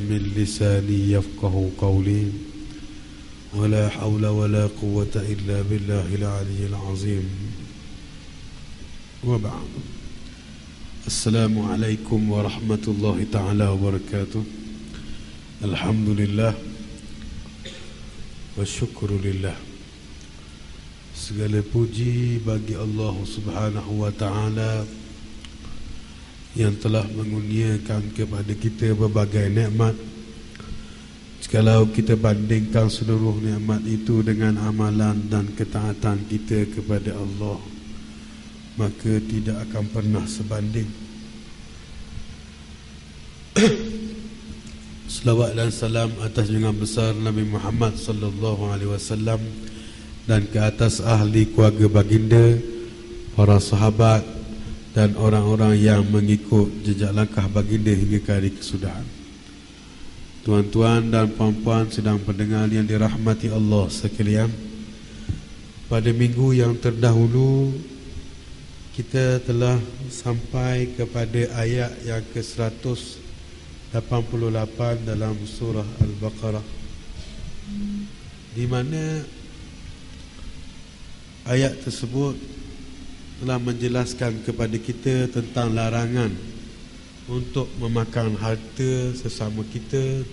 من لساني يفقه قولي ولا حول ولا قوة إلا بالله العلي العظيم وبعد. السلام عليكم ورحمة الله تعالى وبركاته. الحمد لله والشكر لله. Segala puji bagi Allah Subhanahu wa taala yang telah mengurniakan kepada kita berbagai nikmat. Jikalau kita bandingkan seluruh nikmat itu dengan amalan dan ketaatan kita kepada Allah, maka tidak akan pernah sebanding. Selawat dan salam atas junjungan besar Nabi Muhammad sallallahu alaihi wasallam dan ke atas ahli keluarga baginda, para sahabat dan orang-orang yang mengikut jejak langkah baginda hingga ke hari kesudahan. Tuan-tuan dan puan-puan sedang pendengar yang dirahmati Allah sekalian, pada minggu yang terdahulu kita telah sampai kepada ayat yang ke-188 dalam surah Al-Baqarah, di mana ayat tersebut telah menjelaskan kepada kita tentang larangan untuk memakan harta sesama kita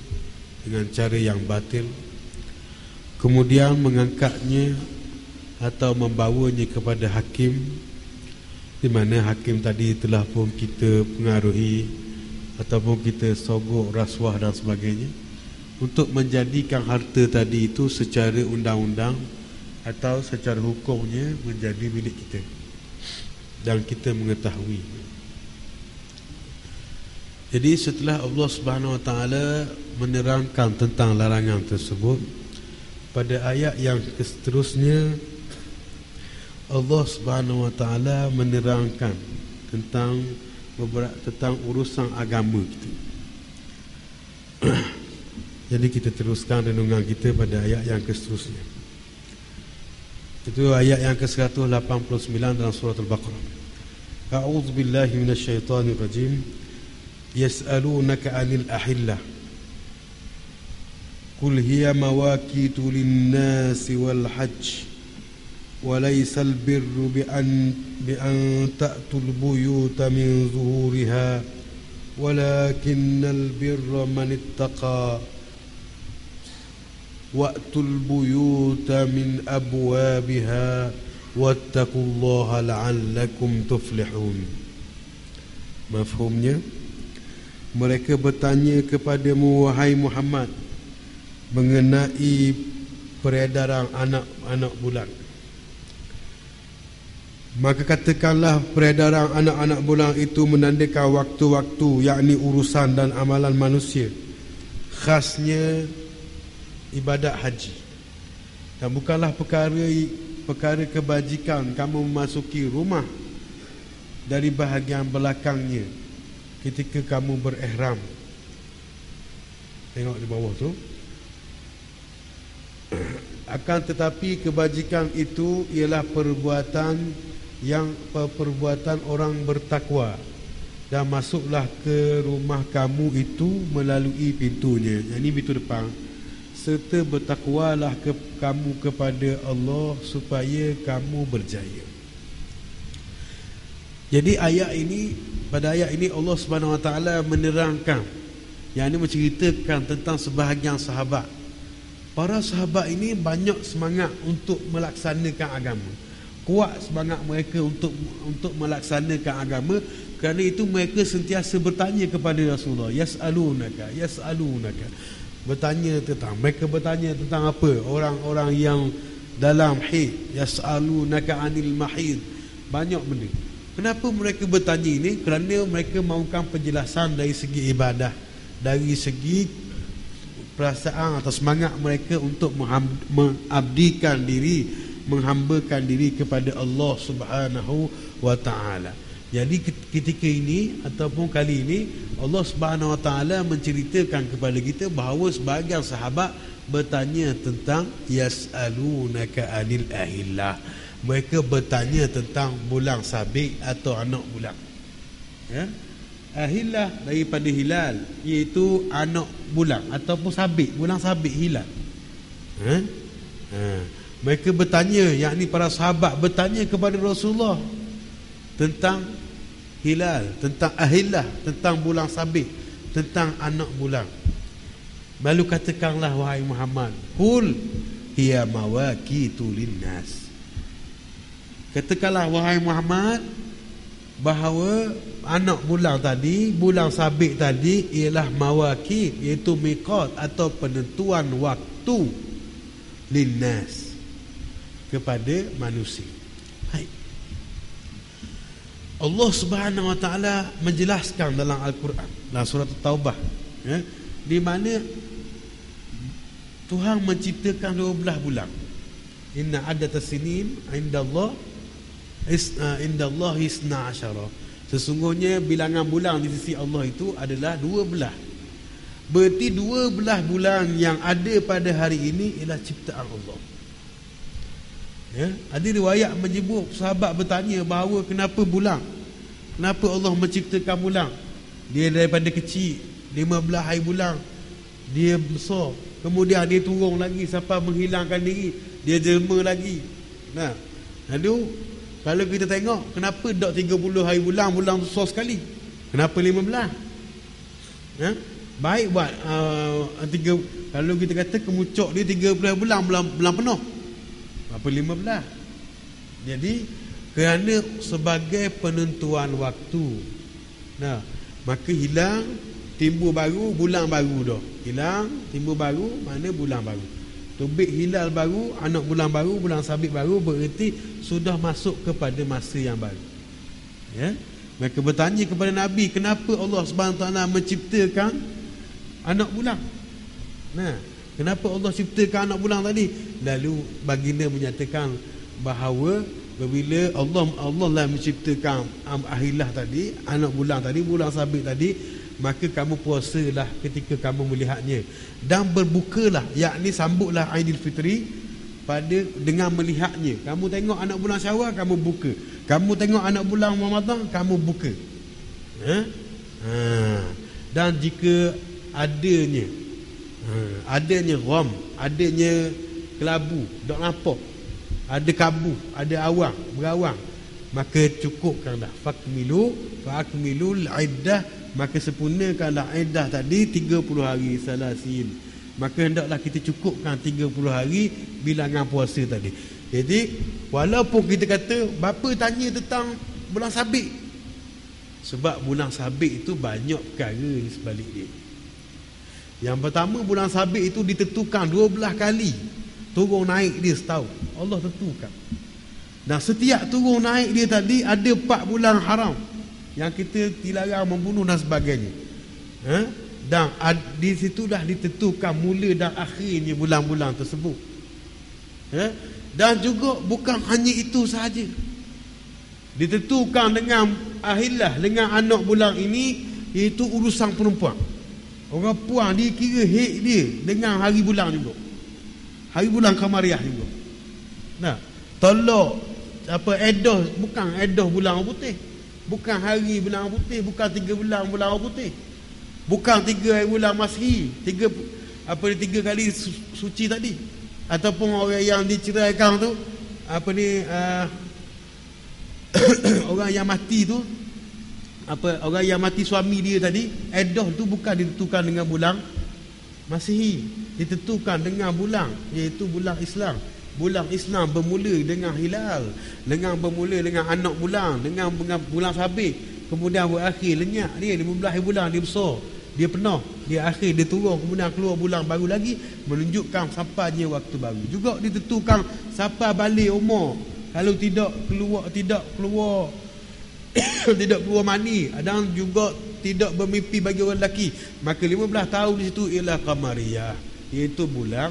dengan cara yang batil, kemudian mengangkatnya atau membawanya kepada hakim, di mana hakim tadi telah pun kita pengaruhi ataupun kita sogok rasuah dan sebagainya, untuk menjadikan harta tadi itu secara undang-undang atau secara hukumnya menjadi milik kita dan kita mengetahui. Jadi setelah Allah Subhanahu wa taala menerangkan tentang larangan tersebut, pada ayat yang seterusnya Allah Subhanahu wa taala menerangkan tentang urusan agama kita. Jadi kita teruskan renungan kita pada ayat yang seterusnya. Itu ayat yang ke-189 dalam surah Al-Baqarah. A'udzu billahi minasyaitonir rajim. Yas'alunaka 'anil ahillah. Qul hiya mawaqitu lin-nasi wal hajj. Wa laysal birru bi an ta'tul buyuta min zuhuriha. Walakinnal birra man ittaqa. Wa'tul buyuta min abwabiha wattaqullaha la'allakum tuflihun. Mafhumnya, mereka bertanya kepadamu wahai Muhammad mengenai peredaran anak-anak bulan. Maka katakanlah peredaran anak-anak bulan itu menandakan waktu-waktu, yakni urusan dan amalan manusia, khasnya ibadat haji, dan bukanlah perkara kebajikan kamu memasuki rumah dari bahagian belakangnya ketika kamu berihram. Tengok di bawah tu. Akan tetapi kebajikan itu ialah perbuatan orang bertakwa, dan masuklah ke rumah kamu itu melalui pintunya, yakni pintu depan, serta bertakwalah kamu kepada Allah supaya kamu berjaya. Jadi pada ayat ini Allah Subhanahu wa taala menerangkan, yang ini menceritakan tentang sebahagian sahabat. Para sahabat ini banyak semangat untuk melaksanakan agama. Kuat semangat mereka untuk melaksanakan agama. Kerana itu mereka sentiasa bertanya kepada Rasulullah, yas'alunaka. Mereka bertanya tentang apa? Orang-orang yang dalam haid, yas'alunaka 'anil mahid. Banyak benda. Kenapa mereka bertanya ini? Kerana mereka mahukan penjelasan dari segi ibadah, dari segi perasaan atau semangat mereka untuk mengabdikan diri, menghambakan diri kepada Allah Subhanahu wa taala. Jadi ketika ini ataupun kali ini Allah Subhanahu wa taala menceritakan kepada kita bahawa sebahagian sahabat bertanya tentang yas'alunaka 'anil ahillah. Mereka bertanya tentang bulan sabit atau anak bulan. Ya. Ahillah daripada hilal, iaitu anak bulan ataupun sabit, bulan sabit hilal. Mereka bertanya, yakni para sahabat bertanya kepada Rasulullah tentang hilal, tentang ahillah, tentang bulan sabit, tentang anak bulan. Lalu katakanlah wahai Muhammad, qul hiya mawaqitu linnas. Katakanlah wahai Muhammad bahawa anak bulan tadi, bulan sabit tadi ialah mawaqit, iaitu miqat atau penentuan waktu linnas, kepada manusia. Baik. Allah Subhanahu Wa Taala menjelaskan dalam Al-Quran, dalam surah Taubah, di mana Tuhan menciptakan 12 bulan. Inna addatas sinin indallah isna asyara. Sesungguhnya bilangan bulan di sisi Allah itu adalah 12. Berarti 12 bulan yang ada pada hari ini ialah ciptaan Allah. Ada riwayat menyebut sahabat bertanya bahawa kenapa bulan? Kenapa Allah menciptakan bulan? Dia daripada kecil 15 hari bulan, dia besar, kemudian dia turun lagi sampai menghilangkan diri, dia jelma lagi. Lalu kalau kita tengok, kenapa dok 30 hari bulan, bulan besar sekali? Kenapa 15? Baik buat kalau kita kata kemucuk dia 30 bulan penuh. Apa 15? Jadi kerana sebagai penentuan waktu. Maka hilang, timbul baru, bulan baru dah. Hilang, timbul baru, mana bulan baru. Terbit hilal baru, anak bulan baru, bulan sabit baru, bererti sudah masuk kepada masa yang baru. Mereka bertanya kepada Nabi, kenapa Allah SWT menciptakan anak bulan? Kenapa Allah ciptakan anak bulan tadi? Lalu baginda menyatakan bahawa bila Allah lah menciptakan ahillah tadi, anak bulan tadi, bulan sabit tadi, maka kamu puasalah ketika kamu melihatnya dan berbukalah, yakni sambutlah Aidilfitri dengan melihatnya. Kamu tengok anak bulan Syawal, kamu buka. Kamu tengok anak bulan Ramadan, kamu buka. Dan jika adanya ram, adanya kelabu, dok nampak, ada kabu, ada awang, berawang, maka cukupkanlah fakmilul iddah, maka sempurnakanlah iddah tadi 30 hari salasin. Maka hendaklah kita cukupkan 30 hari bilangan puasa tadi. Jadi walaupun kita kata bapa tanya tentang bulan sabit, sebab bulan sabit itu banyak perkara di sebalik dia. Yang pertama, bulan sabit itu ditentukan 12 kali turun naik dia setahun. Allah tentukan. Dan setiap turun naik dia tadi ada 4 bulan haram yang kita dilarang membunuh dan sebagainya. Dan di situlah ditentukan mula dan akhirnya bulan-bulan tersebut. Dan juga bukan hanya itu sahaja. Ditentukan dengan ahillah, dengan anak bulan ini, iaitu urusan perempuan. Orang puan dia kira hak dia dengan hari bulan juga. Hari bulan Kamariah juga. Tolak edah, bukan edah bulan putih. Bukan hari bulan putih, bukan 3 bulan putih. Bukan 3 hari bulan Masri, 3 kali suci tadi. Ataupun orang yang diceraikan tu, orang yang mati tu, orang yang mati suami dia tadi, edah tu bukan ditentukan dengan bulan Masihi, ditentukan dengan bulan, iaitu bulan Islam. Bulan Islam bermula dengan hilal, bermula dengan anak bulan, dengan bulan sabit, kemudian berakhir lenyap dia 15 hari bulan, dia besar, dia penuh, dia akhir, dia turun, kemudian keluar bulan baru lagi, menunjukkan sampainya waktu baru. Juga ditentukan sampai balik umur. Kalau tidak keluar tidak keluar mani, dan juga tidak bermimpi bagi orang lelaki, maka 15 tahun di situ ialah Qamariyah, iaitu bulan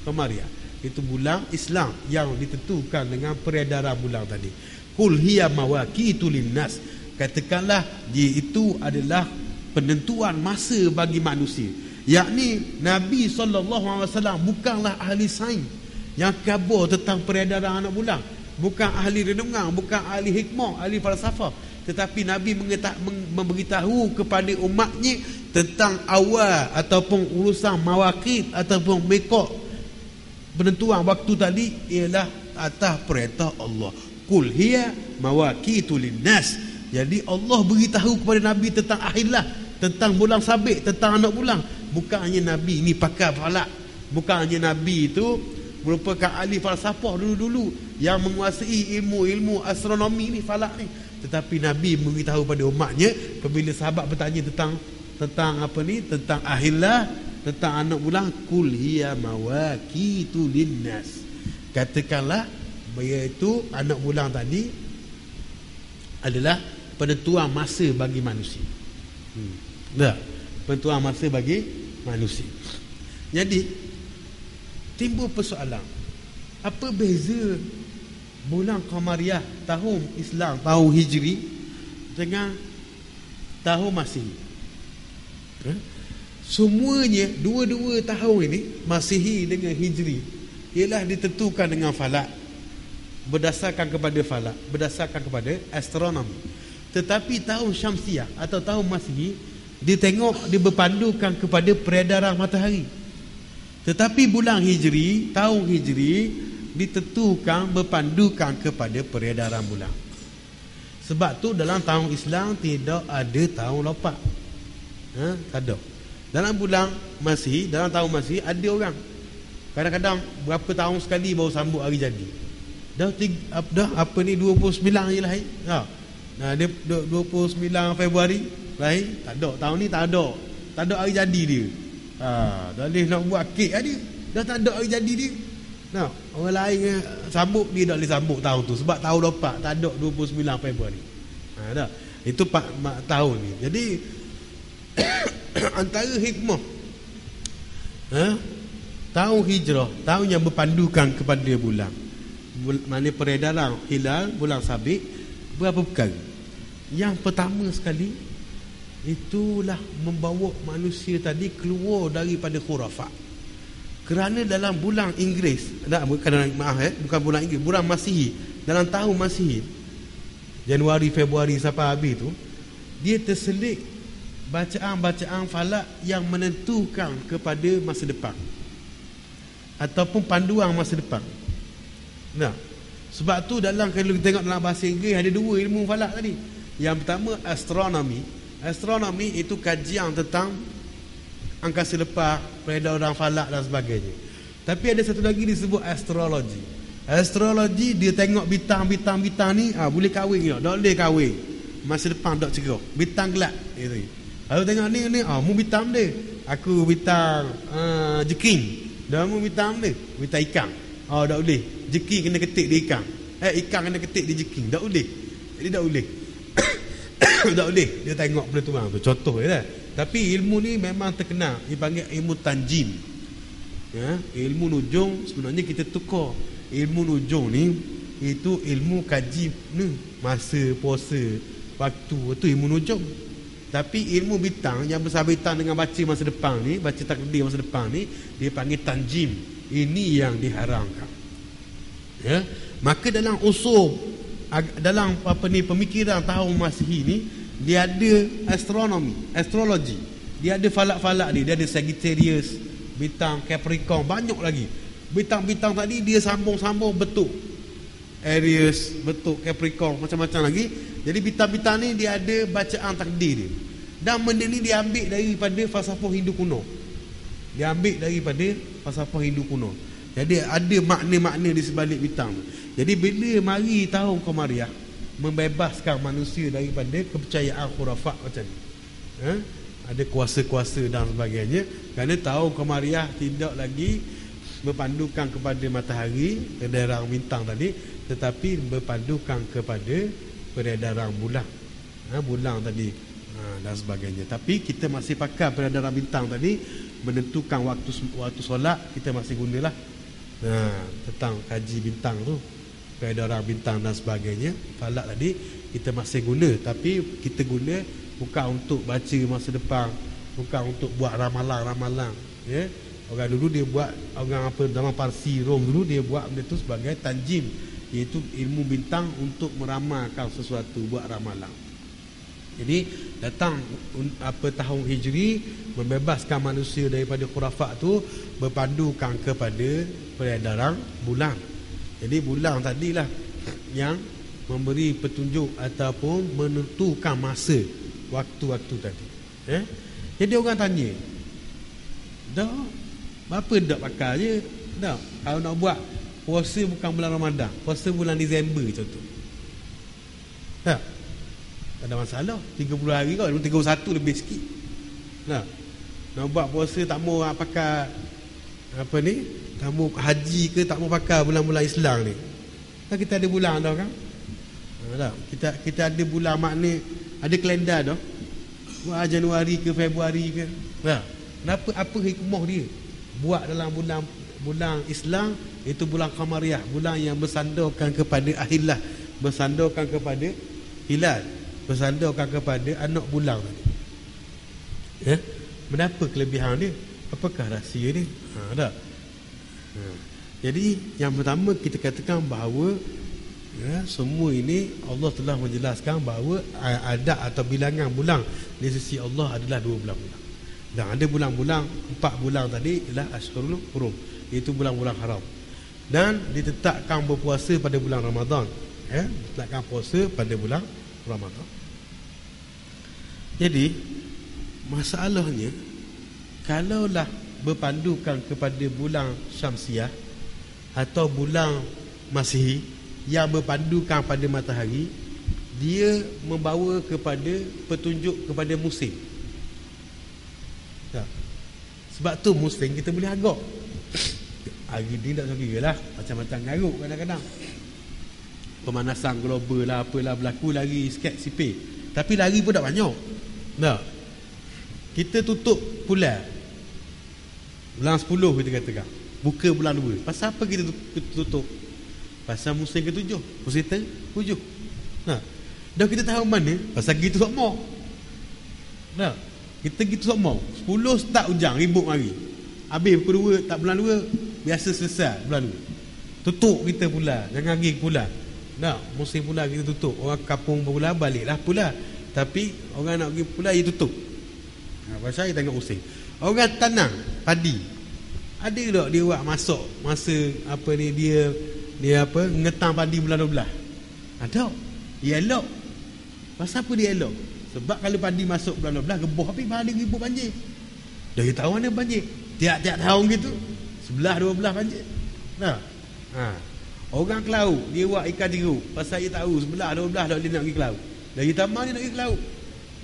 Qamariyah, iaitu bulan Islam yang ditentukan dengan peredaran bulan tadi. Qul hiya mawaqitu linnas, katakanlah dia itu adalah penentuan masa bagi manusia. Yakni Nabi SAW bukanlah ahli sains yang khabar tentang peredaran anak bulan, bukan ahli renungan, bukan ahli hikmah, ahli falsafah. tetapi Nabi memberitahu kepada umatnya tentang awal ataupun urusan mawaqit ataupun mikot, penentuan waktu tadi ialah atas perintah Allah. Qul hiya mawaqitu linnas. Jadi Allah beritahu kepada Nabi tentang ahillah, tentang bulan sabit, tentang anak bulan. Bukan hanya Nabi ni pakar falak, bukan hanya Nabi itu merupakan ahli falsafah dulu-dulu yang menguasai ilmu astronomi ni, falak ni, tetapi Nabi memberitahu pada umatnya apabila sahabat bertanya tentang apa ni, tentang ahillah, tentang anak bulan, qul hiya mawaqitu linnas, katakanlah iaitu anak bulan tadi adalah penentuan masa bagi manusia. Penentuan masa bagi manusia. Jadi timbul persoalan, apa beza bulan Qamariyah tahun Islam, tahun Hijri dengan tahun Masihi? Semuanya dua-dua tahun ini, Masihi dengan Hijri, ialah ditentukan dengan falak, berdasarkan kepada falak, berdasarkan kepada astronomi. Tetapi tahun Syamsiah atau tahun Masihi dia berpandukan kepada peredaran matahari. Tetapi bulan Hijri, tahun Hijri ditentukan berpandukan kepada peredaran bulan. Sebab tu dalam tahun Islam tidak ada tahun lopak. Tak ada. Dalam bulan Masihi, dalam tahun Masihi ada orang kadang-kadang berapa tahun sekali baru sambut hari jadi. Dah apa ni 29 je lahir. Dia 29 Februari lahir. Tak ada, tahun ni tak ada. Tak ada hari jadi dia. Dah boleh nak buat kek dia, dah tak ada hari jadi dia. Orang lain sambut, dia tak boleh sambut tahun tu sebab tahun lopak tak ada 29 Februari. Dah. Itu tahun ni. Jadi antara hikmah tahun Hijrah, tahun yang berpandukan kepada bulan, mana peredaran hilal bulan sabit, berapa perkara. Yang pertama sekali, itulah membawa manusia tadi keluar daripada khurafat. Kerana dalam bulan Inggeris, bukan bulan Inggeris, bulan Masihi, dalam tahun Masihi, Januari, Februari sampai habis tu, dia terselit bacaan-bacaan falak yang menentukan kepada masa depan ataupun panduan masa depan. Sebab tu kalau kita tengok dalam bahasa Inggeris ada dua ilmu falak tadi. Yang pertama astronomi. Astronomi itu kajian tentang angkasa lepas, peredaran falak dan sebagainya. Tapi ada satu lagi disebut astrologi. Astrologi dia tengok bintang ni, boleh kahwin ke tak? Tak boleh kahwin. Masa depan tak cerah. Bintang gelap gitu. Lalu tengok ni, mu bintang dia. Aku bintang jeking. Dan mu bintang dia, bintang ikan. Tak boleh. Jeking kena ketik di ikan. Ikan kena ketik di jeking. Tak boleh. Jadi tak boleh. Tak boleh. Dia tengok penentuan tu. Contoh je lah. Tapi ilmu ni memang terkenal. Dia panggil ilmu tanjim. Ilmu nujung sebenarnya kita tukar. Ilmu nujung ni itu ilmu kaji masa, puasa, waktu. Itu ilmu nujung. Tapi ilmu bintang yang bersahabatan dengan baca masa depan ni, baca takdir masa depan ni, dia panggil tanjim. Ini yang diharamkan. Maka dalam usul, dalam pemikiran tahun Masihi ni, dia ada astrologi. Dia ada falak-falak dia ada Sagittarius, bintang Capricorn, banyak lagi. Bintang-bintang tadi dia sambung-sambung bentuk Aries, bentuk Capricorn, macam-macam lagi. Jadi bintang-bintang ni dia ada bacaan takdir dia. Dan benda ni dia ambil daripada falsafah Hindu kuno. Jadi ada makna-makna di sebalik bintang. Jadi bila mari tahun Qamariyah membebaskan manusia daripada kepercayaan khurafat macam ni, ada kuasa-kuasa dan sebagainya. Kerana tahun Qamariyah tidak lagi berpandukan kepada matahari, peredaran bintang tadi, tetapi berpandukan kepada peredaran bulan, bulan tadi dan sebagainya. Tapi kita masih pakai peredaran bintang tadi menentukan waktu solat. Kita masih gunalah tentang kaji bintang tu, peredaran bintang dan sebagainya, falak tadi kita masih guna. Tapi kita guna bukan untuk baca masa depan, bukan untuk buat ramalan-ramalan. Orang dulu dia buat, orang zaman Parsi, Rom dulu dia buat benda tu sebagai tanjim, iaitu ilmu bintang untuk meramalkan sesuatu, buat ramalan. Jadi datang tahun Hijri, membebaskan manusia daripada khurafat tu, berpandukan kepada peredaran bulan. Jadi bulan tadilah yang memberi petunjuk ataupun menentukan masa waktu-waktu tadi. Jadi orang tanya, dah apa dak pakar je? Dah kalau nak buat puasa bukan bulan Ramadan, puasa bulan Disember contoh. Tak ada masalah, 30 hari kau, 31 lebih sikit. Nak buat puasa tak mau pakai apa ni, tak mau haji ke, tak mau pakai bulan-bulan Islam ni. Kan kita ada bulan dah kan? Kita ada bulan, makna ada kalender dah. Buat Januari ke Februari ke. Kenapa, apa hikmah dia? Buat dalam bulan Islam itu bulan Qamariyah, bulan yang bersandarkan kepada ahillah, bersandarkan kepada hilal, bersandarkan kepada anak bulan tadi. Kenapa kelebihan dia? Apakah rahsia dia? Jadi yang pertama kita katakan bahawa semua ini Allah telah menjelaskan bahawa adat atau bilangan bulan di sisi Allah adalah 2 bulan-bulan. Dan ada bulan-bulan, 4 bulan tadi ialah Ashhurul Hurum, iaitu bulan-bulan haram. Dan ditetapkan berpuasa pada bulan Ramadan. Ditetapkan puasa pada bulan Ramadan. Jadi masalahnya, kalaulah berpandukan kepada bulan Syamsiah atau bulan Masihi yang berpandukan pada matahari, dia membawa kepada petunjuk kepada musim. Sebab tu musim kita boleh agak. Hari ni tak sorry lah, macam-macam garuk kadang-kadang. Pemanasan global lah, apalah berlaku, lari sikit sipir. Tapi lari pun tak banyak. Kita tutup bulan 10 kita katakan, buka bulan 2. Pasal apa kita tutup? Pasal musim ke-7, musim ke-7. Dah kita tahu mana? Pasal gitu sama. Kita gitu sama. 10 start hujan, ribut hari. Habis pukul 2, tak bulan 2, biasa selesai bulan 2. Tutup kita pula, jangan pergi pula. Musim pula kita tutup. Orang kampung pula baliklah pula. Tapi orang nak pergi pula, dia tutup. Pasal dia tengok musim. Orang tanam padi, ada tak dia buat masuk masa apa ni, dia apa, ngetang padi bulan 12? Ada. Dia elok. Pasal apa dia elok? Sebab kalau padi masuk bulan 12, geboh habis bahari ribut banjir. Dah dia tahu mana banjir. Tiap-tiap tahun gitu, 11-12 banjir. Orang ke laut, dia buat ikan jeruk. Pasal dia tahu 11-12 tak boleh nak pergi ke laut. Dah dia tahu mana nak pergi ke laut.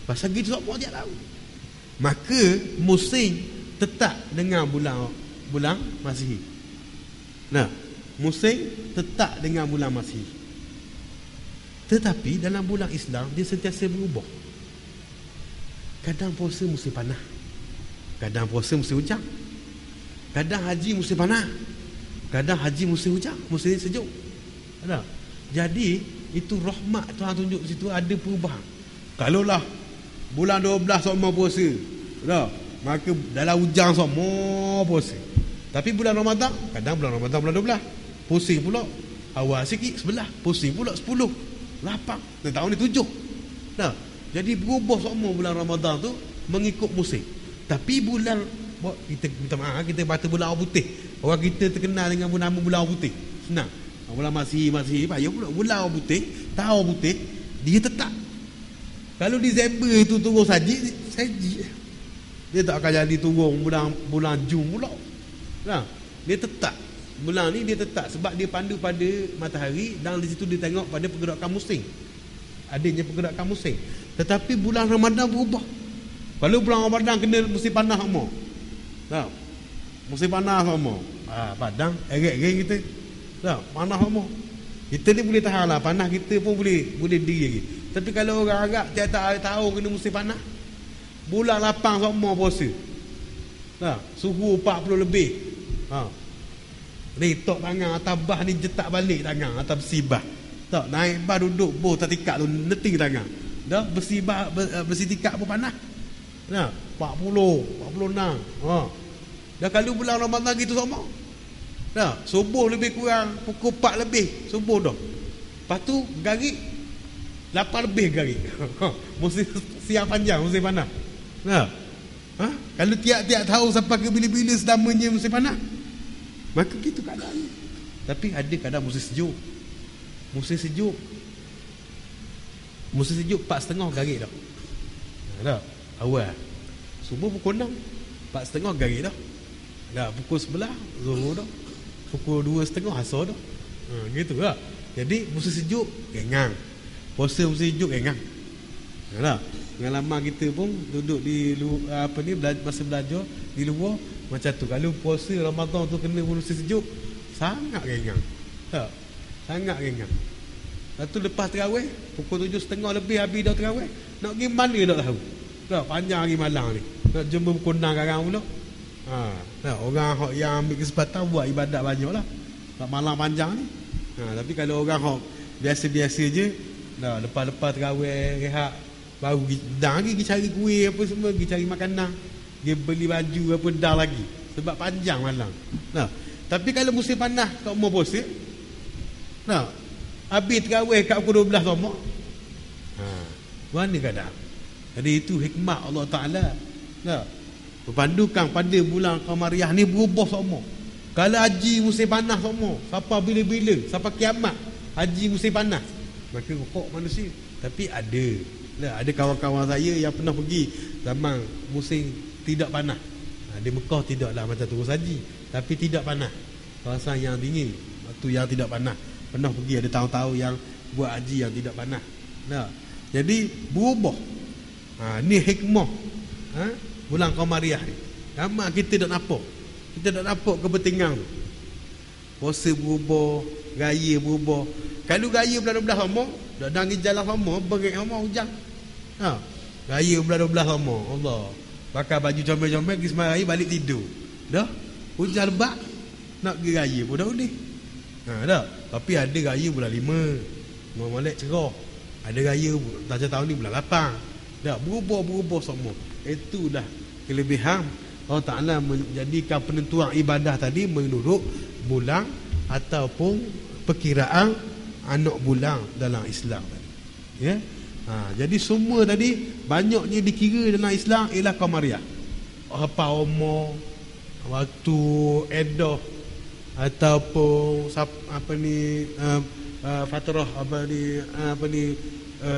Pasal gitu semua dia tahu. Maka musim tetap dengan bulan Masihi. Musim tetap dengan bulan Masihi. Tetapi dalam bulan Islam dia sentiasa berubah. Kadang puasa musim panas, kadang puasa musim hujan. Kadang haji musim panas, kadang haji musim hujan, musim sejuk. Jadi itu rahmat Tuhan tunjuk situ, ada perubahan. Kalaulah bulan 12 semua puasa, maka dalam hujan semua puasa. Tapi bulan Ramadan, kadang bulan Ramadan bulan 12, pusing pula awal sikit 11, pusing pula 10, 8, dan tahun ni 7. Jadi berubah semua bulan Ramadan tu mengikut musim. Tapi bulan, kita minta maaf, kita baca bulan awal putih. Orang kita terkenal dengan nama bulan awal putih. Senang. Bulan masih payah pula. Bulan awal putih, tahun putih, dia tetap. Kalau Disember itu turun saji. Dia tak akan jadi turun bulan Jun pula. Dia tetap. Bulan ni dia tetap sebab dia pandu pada matahari, dan di situ dia tengok pada pergerakan musim. Adanya pergerakan musim. Tetapi bulan Ramadan berubah. Kalau bulan Ramadan kena musim panas semua. Musim panas semua. Padang erek-erek kita. Panas semua. Kita ni boleh tahan lah, panas kita pun boleh diri lagi. Tapi kalau orang Arab tiap-tiap tahun kena musim panas, bulan 8 semua puasa. Suhu 40 lebih. Letak tangan atas bah ni, jetak balik tangan atas besi bah. Tak naik bah, duduk boh tertikak tu, neting tangan. Dah besi bah, besi tikak pun panas. 40, 46. Dah kalau bulan Ramadan gitu sama. Subuh lebih kurang pukul 4 lebih subuh dah. Lepas tu garik 8 lebih garik. Musim siang panjang, musim panas. Nah, kalau tiap-tiap tahun sampai ke bila-bila selamanya musim panas, maka gitu keadaan. Tapi ada kadang musim sejuk. Musim sejuk 4.30 garik dah. Dah awal subuh pukul 6, 4.30 garik dah. Dah pukul 11 zuhur dah. Pukul 2.30 asar dah. Gitu lah. Jadi musim sejuk gengang. Puasa musim sejuk gengang. Dah. Pengalaman kita pun duduk di masa belajar di luar macam tu. Kalau puasa Ramadan tu kena musim sejuk, sangat gengang. Tak? Sangat gengang. Lepas tu lepas terawih pukul 7.30 lebih habis dah terawih. Nak pergi mana tak tahu. Tak, panjang hari malam ni. Nak jumpa pukul 6 sekarang pula. Orang yang ambil kesempatan buat ibadat banyak lah. Tak malam panjang ni. Tapi kalau orang biasa-biasa je, lepas-lepas terawih rehat, baru dah lagi pergi cari kuih apa semua, pergi cari makanan, dia beli baju apa dah lagi. Sebab panjang malam. Tapi kalau musim panas kat umur puasa, habis terawih kat pukul 12 somak. Mana kadang. Jadi itu hikmah Allah Ta'ala. Berpandukan pada bulan Qamariyah ni berubah semua. Kalau haji musim panas semua, sampai bila-bila, sampai kiamat haji musim panas, maka rokok manusia. Tapi ada kawan-kawan saya yang pernah pergi zaman musim tidak panas. Di Mekah tidaklah macam terus haji, tapi tidak panas, kawasan yang dingin, waktu yang tidak panas. Pernah pergi ada tahun-tahun yang buat haji yang tidak panas. Jadi berubah. Ni hikmah bulan Qamariyah ni. Ramai kita tak nampak. Kita tak nampak kepentingan tu. Puasa berubah, raya berubah. Kalau raya bulan 12 sama, dah pergi jalan sama, berik sama hujan. Raya bulan 12 sama, Allah. Pakai baju comel-comel pergi sembahyang raya, balik tidur. Dah hujan lebat, nak pergi raya pun dah boleh. Dah. Tapi ada raya bulan 5, Molek cerah. Ada raya macam tahun ni bulan 8. Dah berubah semua. Itulah kelebihan Allah Ta'ala menjadikan penentuan ibadah tadi menurut bulan ataupun perkiraan anak bulan dalam Islam tadi. Ya. Jadi semua tadi banyaknya dikira dalam Islam ialah Qamariyah. Apa umur, waktu edah ataupun fatrah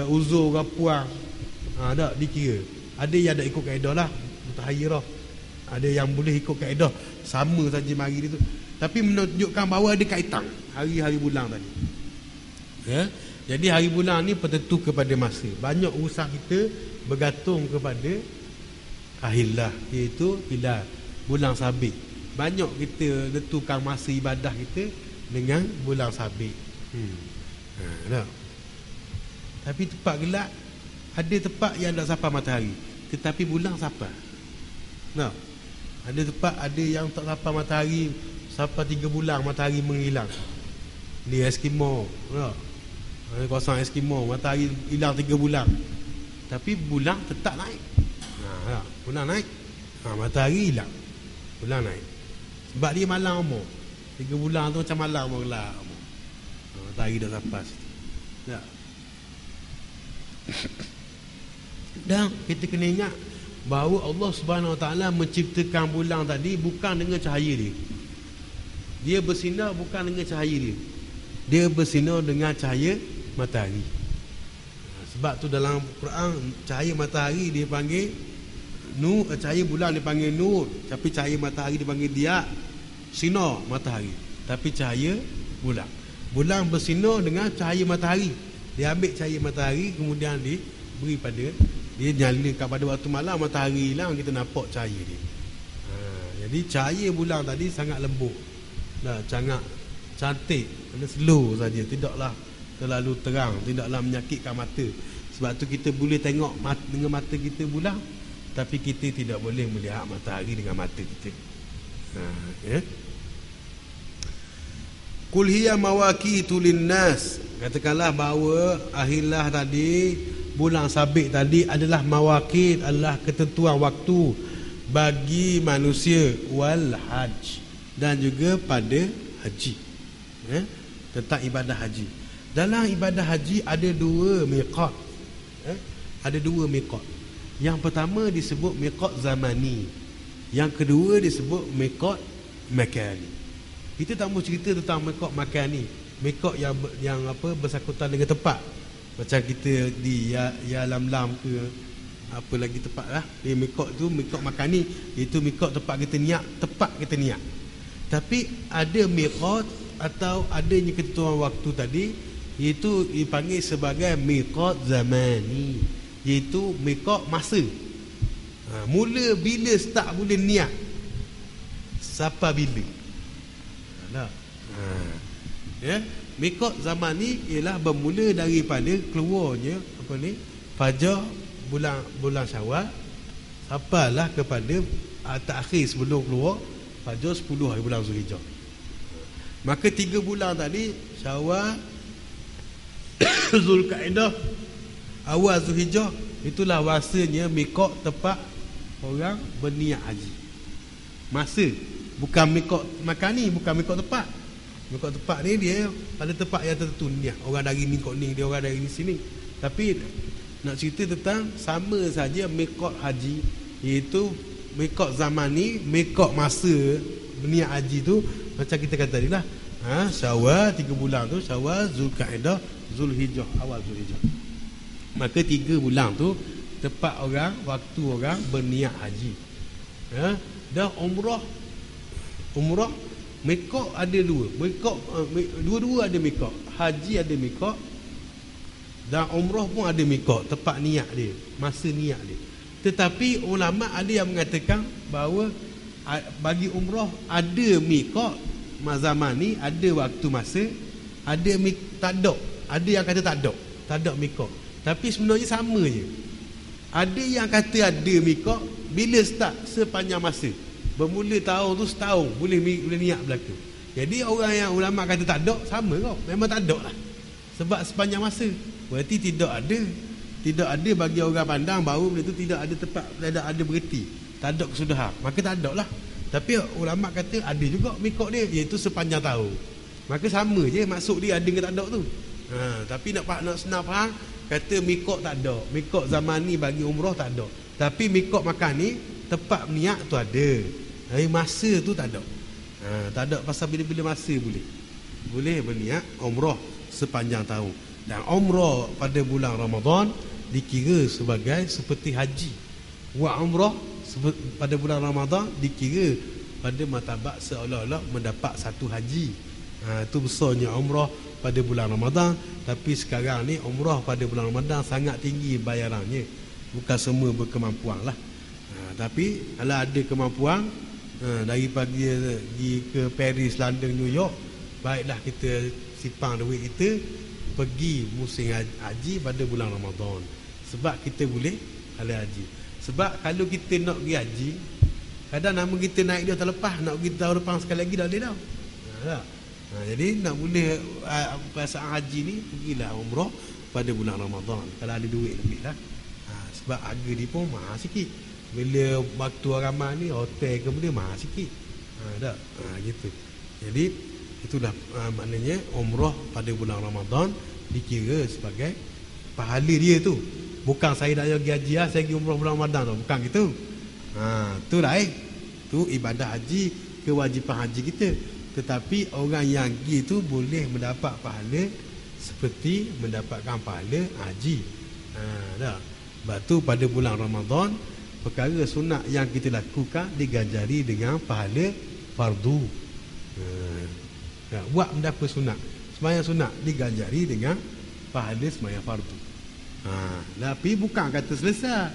uzur ke puang. Tak dikira. Ada yang tak ikut kaedah lah, mutahayyirah. Ada yang boleh ikut kaedah sama saja mari itu. Tapi menunjukkan bahawa ada kaitan hari-hari bulan tadi. Ya. Jadi hari bulan ni penentu kepada masa. Banyak urusan kita bergantung kepada ahillah, iaitu hilal, bulan sabit. Banyak kita tentukan masa ibadah kita dengan bulan sabit. Tapi tempat gelap, ada tempat yang tak sampai matahari, tetapi bulan sampai. Ada tempat ada yang tak sampai matahari, sampai 3 bulan matahari menghilang. Di Eskimo, kawasan Eskimo, matahari hilang 3 bulan, tapi bulan tetap naik. Bulan naik, matahari hilang, bulan naik. Sebab dia malam umur 3 bulan tu macam malam umur gelap. Matahari dah sampai situ. Dan kita kena ingat bahawa Allah Subhanahu Wa Taala menciptakan bulan tadi bukan dengan cahaya dia. Dia bersinar bukan dengan cahaya dia. Dia bersinar dengan cahaya matahari. Sebab tu dalam Quran cahaya matahari dia panggil nur, cahaya bulan dia panggil nur, tapi cahaya matahari dia panggil dia sinar matahari. Tapi cahaya bulan, bulan bersinar dengan cahaya matahari. Dia ambil cahaya matahari kemudian diberi pada dia, nyalakan pada waktu malam, matahari hilang, kita nampak cahaya dia. Jadi cahaya bulan tadi sangat lembut, sangat cantik, slow saja, tidaklah terlalu terang, tidaklah menyakitkan mata. Sebab tu kita boleh tengok dengan mata kita bulan, tapi kita tidak boleh melihat matahari dengan mata kita. Qul hiya mawaqitu linnas, katakanlah bahawa ahillah tadi, bulan sabit tadi adalah mawaqit, adalah ketentuan waktu bagi manusia, wal hajj, dan juga pada haji, tentang ibadah haji. Dalam ibadah haji ada dua miqat. Ada dua miqat. Yang pertama disebut miqat zamani. Yang kedua disebut miqat makani. Kita tak mau cerita tentang miqat makani. Miqat yang apa bersangkutan dengan tempat. Macam kita di ya lam-lam ke apa lagi tempat lah. Dia miqat tu miqat makani, itu miqat tempat kita niat, tempat kita niat. Tapi ada miqat atau adanya ketentuan waktu tadi, iaitu dipanggil sebagai miqat zamani, iaitu miqat masa. Mula bila start boleh niat, sampai bila. Ya, miqat zamani ialah bermula daripada keluarnya apa ni fajar bulan Syawal sampailah kepada takhir sebelum keluar fajar 10 hari bulan Zulhijjah. Maka 3 bulan tadi, Syawal, Zulkaidah, awal Zulhijjah, itulah masanya miqat tempat orang berniat haji. Masa, bukan miqat makani, bukan miqat tempat. Miqat tempat ni dia pada tempat yang tertentu niat. Orang dari miqat ni, dia orang dari sini. Tapi nak cerita tentang sama saja miqat haji, iaitu miqat zaman ni, miqat masa berniat haji tu macam kita kata tadi lah. Syawal 3 bulan tu, Syawal, Zulkaidah, Zulhijjah, awal Zulhijjah. Maka 3 bulan tu tepat orang, waktu orang berniat haji. Dan umrah miqat ada dua. Miqat dua-dua ada miqat. Haji ada miqat dan umrah pun ada miqat, tempat niat dia, masa niat dia. Tetapi ulama ada yang mengatakan bahawa bagi umrah ada miqat zaman ni, ada waktu masa, ada tak ada. Ada yang kata tak ada miqat. Tapi sebenarnya sama je. Ada yang kata ada miqat bila start sepanjang masa. Bermula tahun tu setahun boleh niat berlaku. Jadi orang yang ulama kata tak ada, sama kau. Memang tak ada lah. Sebab sepanjang masa. Berarti tidak ada bagi orang pandang bahawa benda tu tidak ada tempat, tidak ada berhenti, tak ada kesudahan. Maka tak ada lah. Tapi ulama kata ada juga miqat dia, iaitu sepanjang tahun. Maka sama je maksud dia ada ke tak ada tu. Tapi nak senang faham, kata miqat tak ada. Miqat zaman ni bagi umrah tak ada. Tapi miqat makan ni tempat niat tu ada. Tapi masa tu tak ada. Tak ada pasal bila-bila masa boleh berniat umrah sepanjang tahun. Dan umrah pada bulan Ramadan dikira sebagai seperti haji. Umrah pada bulan Ramadan dikira pada martabat seolah-olah mendapat satu haji. Itu besarnya umrah pada bulan Ramadan. Tapi sekarang ni umrah pada bulan Ramadan sangat tinggi bayarannya. Bukan semua berkemampuan lah. Tapi kalau ada kemampuan, dari pergi ke Paris, London, New York, baiklah kita sipang duit kita pergi musim haji pada bulan Ramadan. Sebab kita boleh kalau haji. Sebab kalau kita nak pergi haji, kadang nama kita naik dia terlepas, nak pergi tahun depan sekali lagi dah boleh dah. Jadi nak boleh perasaan haji ni, pergilah umrah pada bulan Ramadan kalau ada duit lebih lah. Sebab harga dia pun mahal sikit. Bila waktu ramai ni, hotel ke benda mahal sikit. Gitu. Jadi itulah maknanya umrah pada bulan Ramadan dikira sebagai pahala dia tu. Bukan saya nak pergi haji lah, saya pergi umrah bulan Ramadan tu. Bukan gitu. Tu lain. Tu ibadah haji, kewajipan haji kita. Tetapi orang yang pergi tu boleh mendapat pahala seperti mendapatkan pahala haji. Sebab tu pada bulan Ramadan, perkara sunat yang kita lakukan diganjari dengan pahala fardu. Buat benda apa sunat? Sembahyang sunat diganjari dengan pahala sembahyang fardu. Tapi bukan kata selesai.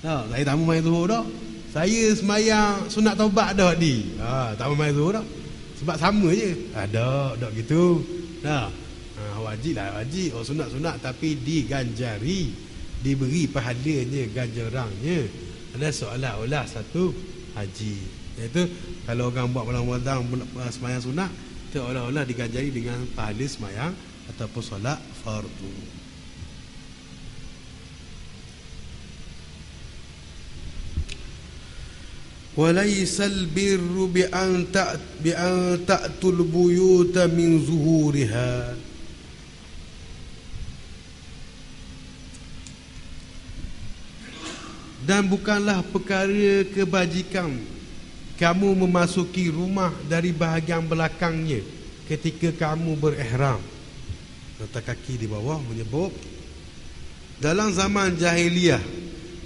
Saya tak main zuhur dah. Saya sembahyang sunat taubat dah di. Tak main zuhur dah. Sebab sama je. Tak gitu. Wajib lah wajib. Sunat-sunat tapi diganjari, diberi pahalanya, ganjarannya. Ada seolah-olah satu haji. Iaitu kalau orang buat bulan Ramadan sembahyang sunat, seolah-olah diganjari dengan pahala sembahyang ataupun solat fardu. Walaysal birru bi an ta'tul buyuta min zuhuriha. Dan bukanlah perkara kebajikan kamu memasuki rumah dari bahagian belakangnya ketika kamu berihram. Nota kaki di bawah menyebut dalam zaman jahiliyah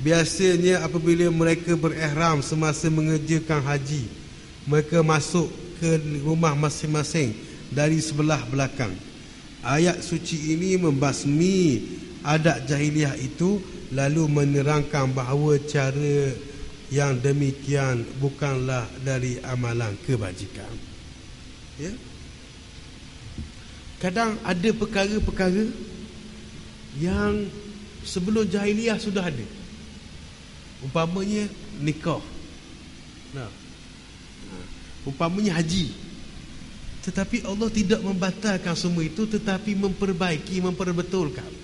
biasanya apabila mereka berihram semasa mengerjakan haji, mereka masuk ke rumah masing-masing dari sebelah belakang. Ayat suci ini membasmi adat jahiliyah itu, lalu menerangkan bahawa cara yang demikian bukanlah dari amalan kebajikan. Ya? Kadang ada perkara-perkara yang sebelum jahiliyah sudah ada. Umpamanya nikah. Nah. Umpamanya haji. Tetapi Allah tidak membatalkan semua itu, tetapi memperbaiki, memperbetulkan.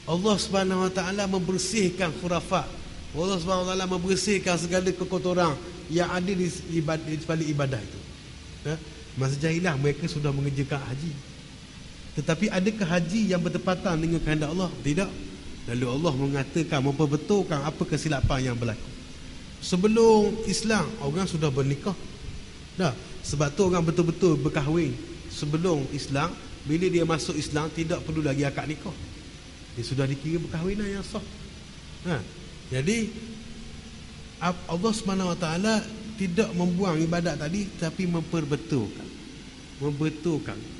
Allah Subhanahu Wa Taala membersihkan khurafat. Allah Subhanahu Wa Taala membersihkan segala kekotoran yang ada di balik ibadah itu. Masa jahiliyah mereka sudah mengerjakan haji. Tetapi adakah haji yang bertepatan dengan kehendak Allah? Tidak. Lalu Allah mengatakan, memperbetulkan apa kesilapan yang berlaku. Sebelum Islam, orang sudah bernikah. Sebab tu orang betul-betul berkahwin sebelum Islam. Bila dia masuk Islam, tidak perlu lagi akad nikah. Dia sudah dikira perkahwinan yang sah. Jadi Allah SWT tidak membuang ibadat tadi, tapi memperbetulkan,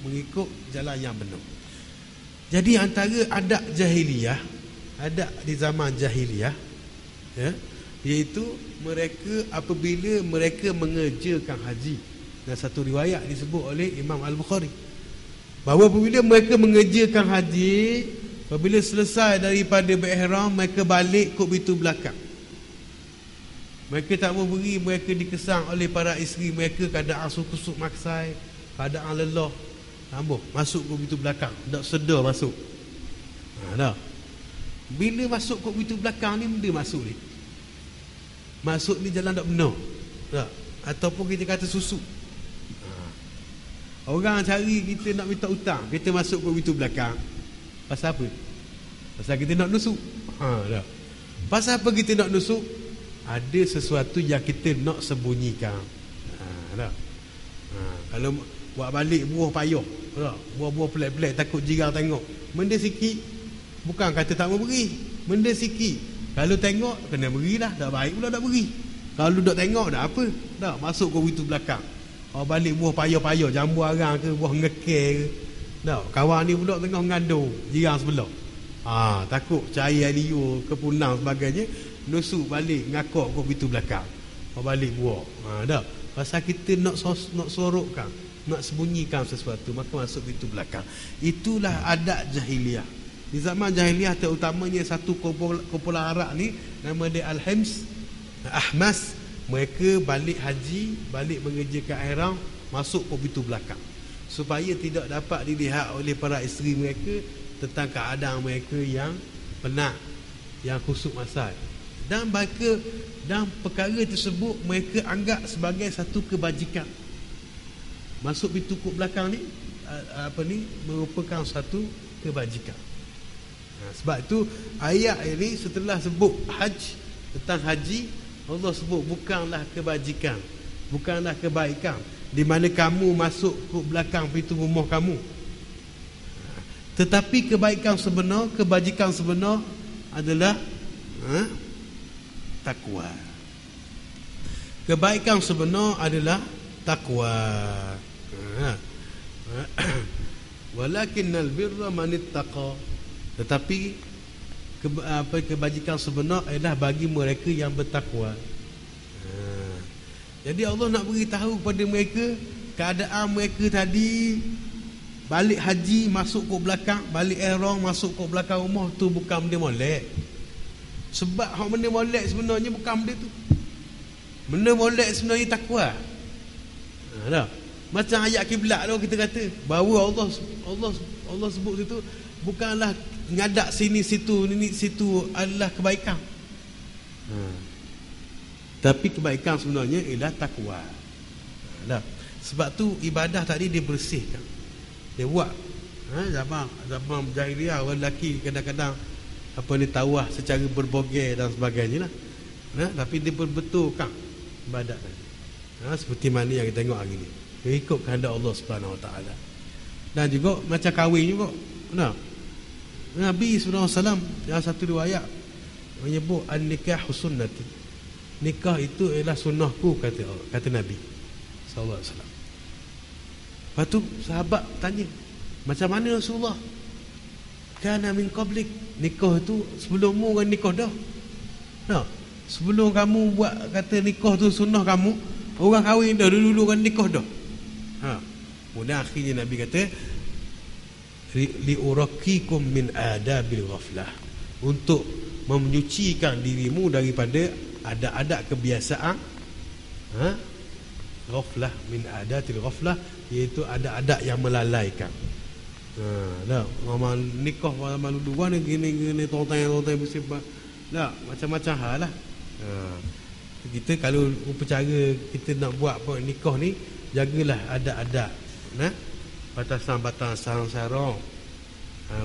mengikut jalan yang benar. Jadi antara adat jahiliyah, adat di zaman jahiliyah, iaitu mereka apabila mereka mengerjakan haji. Dan satu riwayat disebut oleh Imam Al-Bukhari bahawa apabila mereka mengerjakan haji, apabila selesai daripada berihram, mereka balik ke pintu belakang. Mereka tak mau beri, mereka dikesang oleh para isteri mereka, keadaan suku-suku maksai, keadaan lelah, masuk ke pintu belakang, tak sedar masuk. Bila masuk ke pintu belakang ni, benda masuk ni, masuk ni jalan tak benar, ataupun kita kata susu. Orang cari kita nak minta hutang, kita masuk ke pintu belakang. Pasal apa? Pasal kita nak nusuk. Pasal apa kita nak nusuk? Ada sesuatu yang kita nak sembunyikan. Kalau buat balik buah payah, buah-buah pelik-pelik, takut jiran tengok, benda sikit, bukan kata tak mau beri, benda sikit, kalau tengok kena berilah. Tak baik pula tak beri. Kalau duduk tengok dah apa, dah masuk ke pintu belakang. Balik buah payah-payah, jambu arang ke, buah ngekir ke. Kawan ni pula tengah mengandung jiran sebelah. Takut cahaya liur, kepunang sebagainya, nusuk balik, ngakak ke pintu belakang. Balik buah. Pasal kita nak sorokkan, nak sembunyikan sesuatu, maka masuk pintu belakang. Itulah adat jahiliyah. Di zaman jahiliyah, terutamanya satu kumpulan Arab ni, nama dia Ahmas. Mereka balik haji, balik mengerjakan ihram, masuk ke pintu belakang, supaya tidak dapat dilihat oleh para isteri mereka tentang keadaan mereka yang penat, yang kusuk masal. Dan perkara tersebut mereka anggap sebagai satu kebajikan. Masuk pintu belakang ni merupakan satu kebajikan. Sebab itu ayat ini setelah sebut tentang haji, Allah sebut bukanlah kebajikan, bukanlah kebaikan di mana kamu masuk ke belakang pintu rumah kamu. Tetapi kebaikan sebenar, kebajikan sebenar adalah takwa. Kebaikan sebenar adalah takwa. Walakinnal birra man ittaqa. Tetapi kebajikan sebenar adalah bagi mereka yang bertakwa. Jadi Allah nak beritahu kepada mereka keadaan mereka tadi balik haji, masuk ke belakang, balik ihram, masuk ke belakang rumah tu bukan benda molek. Sebab hak benda molek sebenarnya bukan benda tu. Benda molek sebenarnya takwa. Macam ayat kiblat tu kita kata bahawa Allah sebut situ bukanlah ngadak sini situ adalah kebaikan. Tapi kebaikan sebenarnya ialah takwa. Sebab tu ibadah tadi dia bersihkan. Dia buat zaman jahiliah, orang lelaki kadang-kadang tawah secara berbogel dan sebagainya lah. Tapi dia berbetulkan ibadat tadi. Seperti mana yang kita tengok hari ni, dia ikut kehendak Allah Subhanahu Wa Taala. Dan juga macam kahwin juga. Nabi SAW dalam satu riwayat menyebut an-nikah sunnati. Nikah itu ialah sunnahku, kata Nabi SAW. Lepas tu sahabat tanya, macam mana Rasulullah? Kana min qablik, nikah tu sebelummu kan nikah dah. Sebelum kamu buat kata nikah tu sunnah kamu, orang kahwin dah dulu kan nikah dah. Kemudian akhirnya Nabi kata liurakikum min adabil ghaflah, untuk menyucikan dirimu daripada adat-adat kebiasaan ghaflah, min adatil ghaflah, iaitu adat-adat yang melalaikan. Mama nikah malu dua ni gini tong-tong bersifat macam-macam hal lah. Kita kalau upacara kita nak buat nikah ni, jagalah adat-adat, batasan-batasan sarong.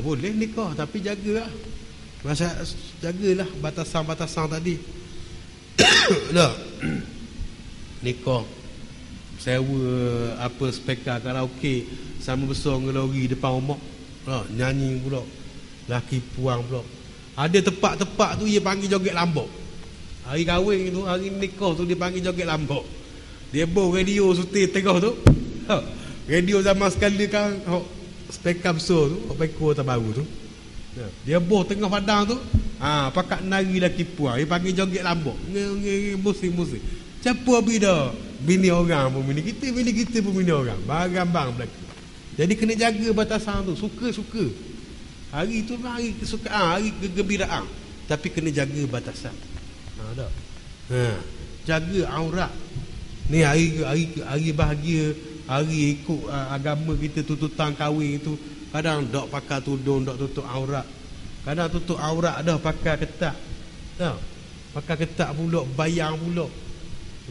Boleh nikah tapi jagalah, jagalah batasan-batasan tadi. Nikah sewa apa speaker karaoke sama besar ngelori depan rumah, nyanyi pula, laki puang pula. Ada tempat-tempat tu dia panggil joget lambok. Hari kahwin tu, hari nikah tu dia panggil joget lambok. Dia bawa radio sutir tengah tu. Radio zaman sekali kan, speaker besar tu, peko terbaru tu. Dia bawa tengah padang tu, pakat nari laki puang, dia panggil joget lambok. Musik-musik. Siapa bida? Bini orang pun bini kita pun bini orang. Barang-barang berlaku. Jadi kena jaga batasan tu. Suka-suka. Hari tu hari kesukaan, hari kegembiraan. Tapi kena jaga batasan. Jaga aurat. Ni hari bahagia, hari ikut agama kita, tuntutan kahwin itu. Kadang dok pakai tudung, dok tutup aurat. Kadang tutup aurat dah pakai ketat. Pakai ketat pula, bayang pula.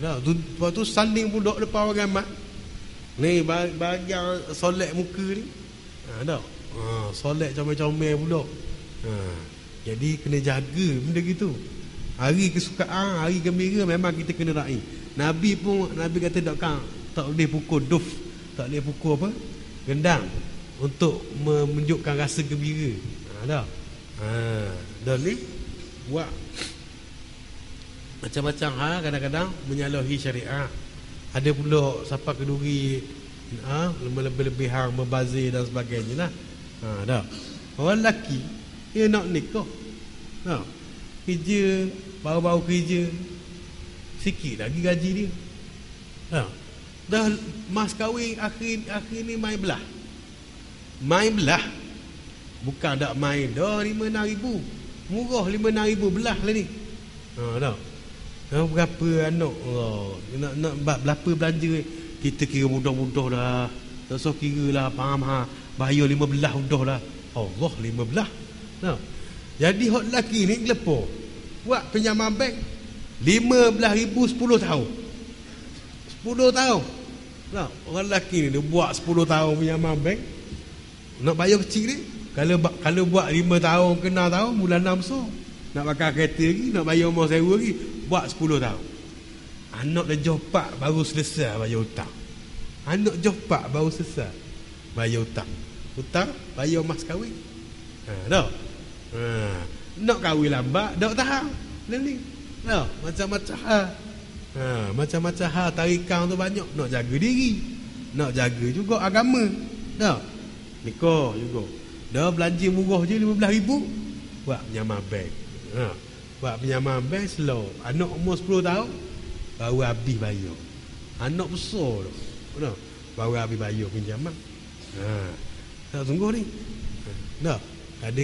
Lepas tu saling pula depan orang ramai. Ni bahagian solek muka ni. Solek comel-comel pula. Jadi kena jaga benda gitu. Hari kesukaan, hari gembira memang kita kena raih. Nabi kata tak boleh pukul duf, tak boleh pukul apa? Gendang untuk menunjukkan rasa gembira. Dan ni buat macam-macam hal, kadang-kadang menyalahi syariat. Ada pula siapa keduri lebih-lebihan, membazir dan sebagainya lah. Orang lelaki dia nak nikah, kerja, baru-baru kerja, sikit lagi gaji dia. Dah mas kahwin akhir ni main belah. Bukan tak main dah 5-6 ribu. Murah 5-6 ribu belah lah ni. Berapa anak nak berapa belanja, kita kira mudah-mudah dah. Tak usah kira lah, faham bayar 15 mudah lah. Allah 15. Jadi hot lelaki ni gelepo buat pinjaman bank 15,000 10 tahun. 10 tahun. Orang lelaki ni dia buat 10 tahun pinjaman bank. Nak bayar kecil ni, kalau buat 5 tahun kena tahun bulanan besar. Nak pakai kereta lagi, nak bayar rumah sewa lagi, buat 10 tahun. Anak dah jopak baru selesai bayar hutang. Anak jopak baru selesai bayar hutang. Hutang bayar mas kahwin. Nak kahwin lambat, tak tahan. Ni. Macam-macam hal. Macam-macam hal tarikan tu banyak. Nak jaga diri, nak jaga juga agama. Nikah juga. Dah belanja murah je 15,000, buat pinjaman bank. Buat pinjaman bank slow. Anak umur 10 tahun baru habis bayar. Anak besar tu, baru habis bayar pinjaman. Tak sungguh ni. Ada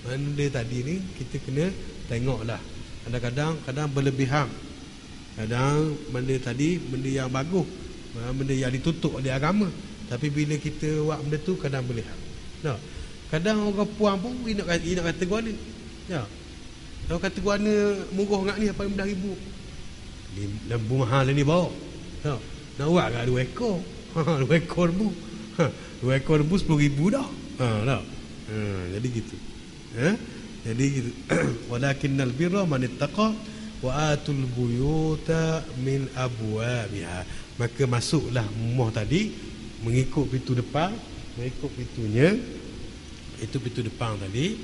benda tadi ni kita kena tengoklah. Kadang-kadang berlebihan. Kadang benda tadi benda yang bagus, benda yang ditutup oleh agama. Tapi bila kita buat benda tu kadang berlebihan. Kadang orang puan pun nak kata guana. Kalau kata guana murah ngak ni apa 15,000. Lembu mahal ni bawa. Nak buat kat 2 ekor. 2 ekor lembu. 2 ekor lembu 10,000 dah. Jadi gitu. Jadi gitu. Walakinnal birra man ittaqa wa atul buyuta min abwabiha. Maka masuklah rumah tadi mengikut pintu depan, mengikut pintunya, itu pintu depan tadi.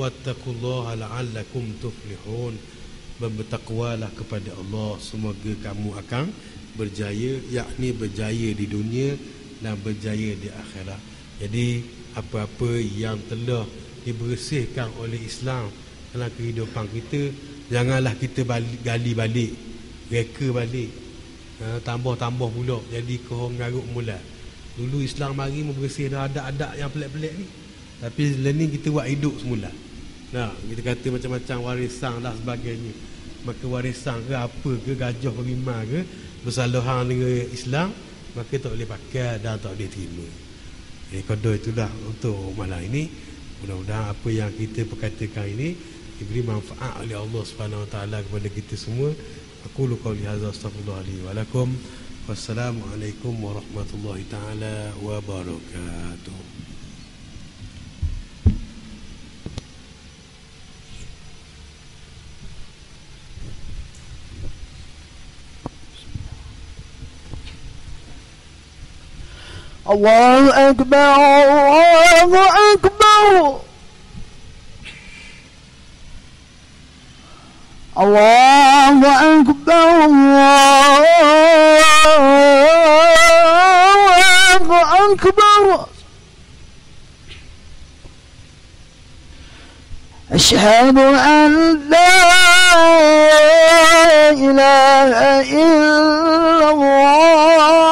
Wattaqullaha la'allakum tuflihun. Bertakwalah kepada Allah, semoga kamu akan berjaya, yakni berjaya di dunia dan berjaya di akhirat. Jadi apa-apa yang telah dibersihkan oleh Islam dalam kehidupan kita, janganlah kita gali balik, reka balik, tambah-tambah pula, jadi korang garuk mula. Dulu Islam mari membersih adat-adat yang pelik-pelik ni, tapi learning kita buat hidup semula. Nah, kita kata macam-macam warisan lah sebagainya. Maka warisan ke apa ke, gajah ke rimau ke, bersalahan dengan Islam, maka tak boleh pakai dan tak boleh terima. Kode itulah untuk malam ini. Mudah-mudahan apa yang kita perkatakan ini diberi manfaat oleh Allah Subhanahu Wa Taala kepada kita semua. Aku lu qauli hadza astaghfirullahi wa lakum. Wassalamualaikum warahmatullahi taala wabarakatuh. الله أكبر الله أكبر الله أكبر الله أكبر أشهد أن لا إله إلا الله